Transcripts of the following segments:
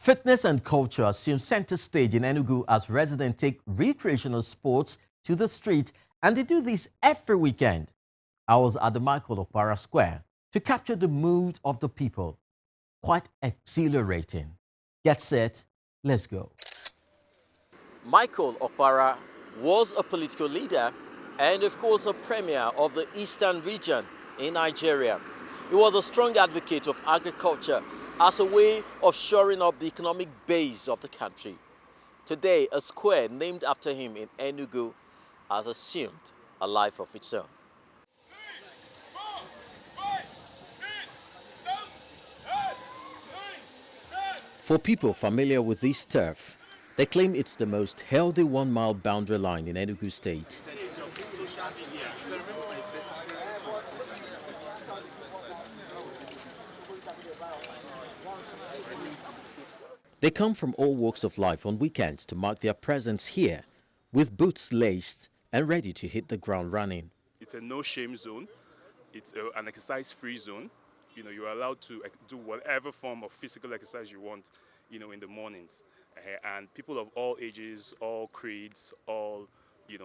Fitness and culture assume center stage in Enugu as residents take recreational sports to the street, and they do this every weekend. I was at the Okpara Square to capture the mood of the people. Quite exhilarating. Get set, let's go. Michael Okpara was a political leader and of course a premier of the Eastern region in Nigeria. He was a strong advocate of agriculture as a way of shoring up the economic base of the country. Today, a square named after him in Enugu has assumed a life of its own. For people familiar with this turf, they claim it's the most healthy 1 mile boundary line in Enugu State. They come from all walks of life on weekends to mark their presence here, with boots laced and ready to hit the ground running. It's a no-shame zone. It's an exercise-free zone. You're allowed to do whatever form of physical exercise you want, in the mornings. And people of all ages, all creeds, all,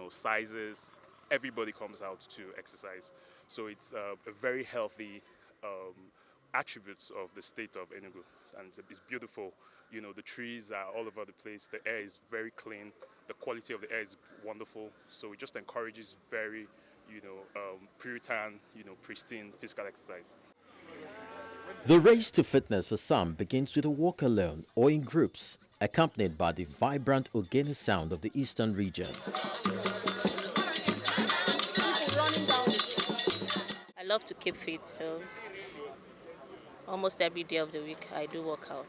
sizes, everybody comes out to exercise. So it's a very healthy attributes of the state of Enugu, and it's beautiful. The trees are all over the place. The air is very clean. The quality of the air is wonderful. So it just encourages very, Puritan, pristine physical exercise. The race to fitness for some begins with a walk alone or in groups, accompanied by the vibrant Ogene sound of the Eastern region. I love to keep fit, so almost every day of the week I do work out.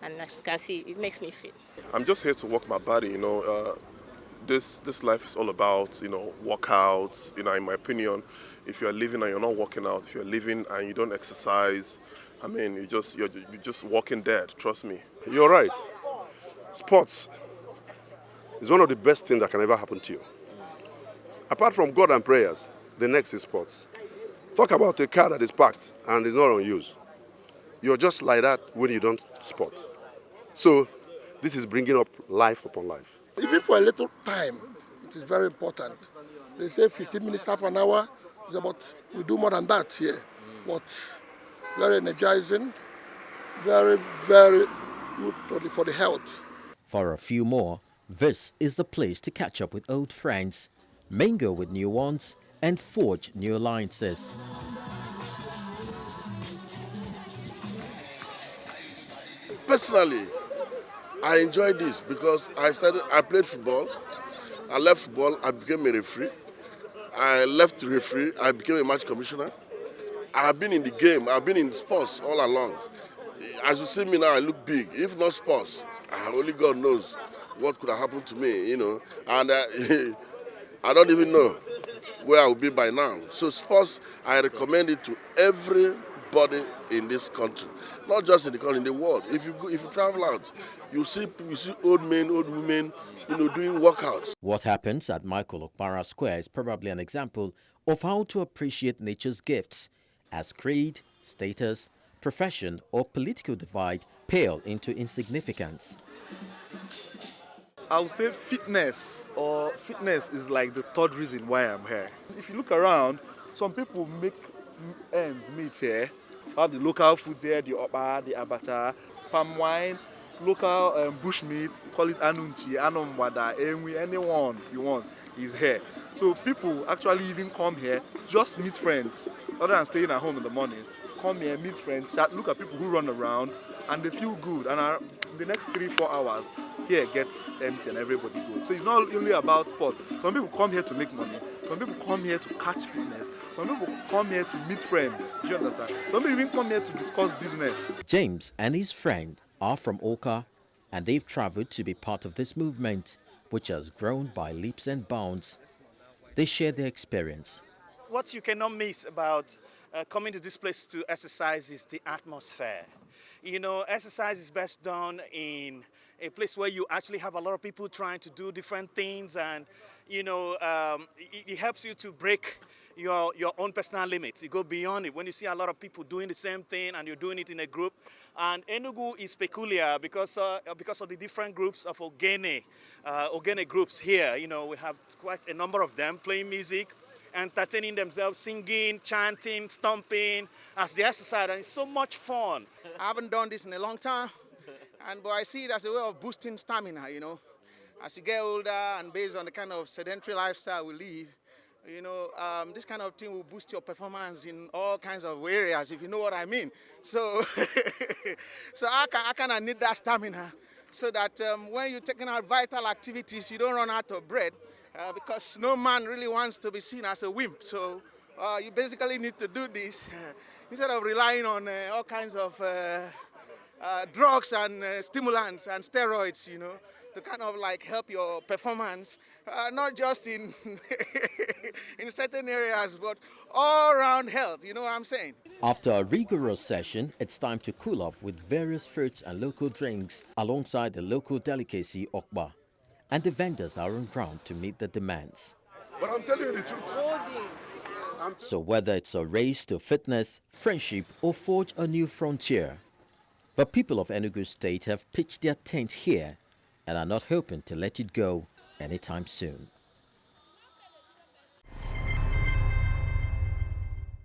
And as you can see, it makes me fit. I'm just here to work my body, This life is all about, workouts. In my opinion, if you're living and you're not working out, if you're living and you don't exercise, you're just walking dead, trust me. You're right. Sports is one of the best things that can ever happen to you. Apart from God and prayers, the next is sports. Talk about a car that is parked and is not on use. You're just like that when you don't sport. So this is bringing up life upon life. Even for a little time, it is very important. They say 15 minutes, half an hour, is about, we do more than that here. But very energizing, very, very good for the health. For a few more, this is the place to catch up with old friends, mingle with new ones, and forge new alliances. Personally, I enjoy this because I played football. I left football, I became a referee. I left the referee, I became a match commissioner. I have been in the game, I've been in sports all along. As you see me now, I look big. If not sports, only God knows what could have happened to me, And I don't even know where I will be by now. So sports, I recommend it to everybody in this country, not just in the country, in the world. If you travel out, you see old men, old women, doing workouts. What happens at Michael Okpara Square is probably an example of how to appreciate nature's gifts, as creed, status, profession, or political divide pale into insignificance. I would say fitness is like the third reason why I'm here. If you look around, some people make ends meet here. Have the local foods here, the OPAH, the abacha, palm wine, local bush meats, call it anunchi, anambra, enwi, anyone you want is here. So people actually even come here to just meet friends, other than staying at home in the morning. Come here, meet friends, chat, look at people who run around, and they feel good. And the next 3-4 hours, here gets empty and everybody goes. So it's not only about sport. Some people come here to make money. Some people come here to catch fitness. Some people come here to meet friends. Do you understand? Some people even come here to discuss business. James and his friend are from Okpara, and they've traveled to be part of this movement, which has grown by leaps and bounds. They share their experience. What you cannot miss about coming to this place to exercise is the atmosphere. Exercise is best done in a place where you actually have a lot of people trying to do different things, and it helps you to break your own personal limits. You go beyond it. When you see a lot of people doing the same thing and you're doing it in a group. And Enugu is peculiar because of the different groups of Ogene groups here. You know, we have quite a number of them playing music, entertaining themselves, singing, chanting, stomping as they exercise, and it's so much fun. I haven't done this in a long time, but I see it as a way of boosting stamina, you know. As you get older and based on the kind of sedentary lifestyle we live, you know, this kind of thing will boost your performance in all kinds of areas, if you know what I mean. So, so I kind of need that stamina so that when you're taking out vital activities, you don't run out of breath because no man really wants to be seen as a wimp. So you basically need to do this instead of relying on all kinds of drugs and stimulants and steroids, you know, to kind of like help your performance, not just in in certain areas, but all around health, you know what I'm saying? After a rigorous session, it's time to cool off with various fruits and local drinks alongside the local delicacy Okpara. And the vendors are on ground to meet the demands. But I'm telling you the truth. So whether it's a race to fitness, friendship, or forge a new frontier, the people of Enugu State have pitched their tent here and are not hoping to let it go anytime soon.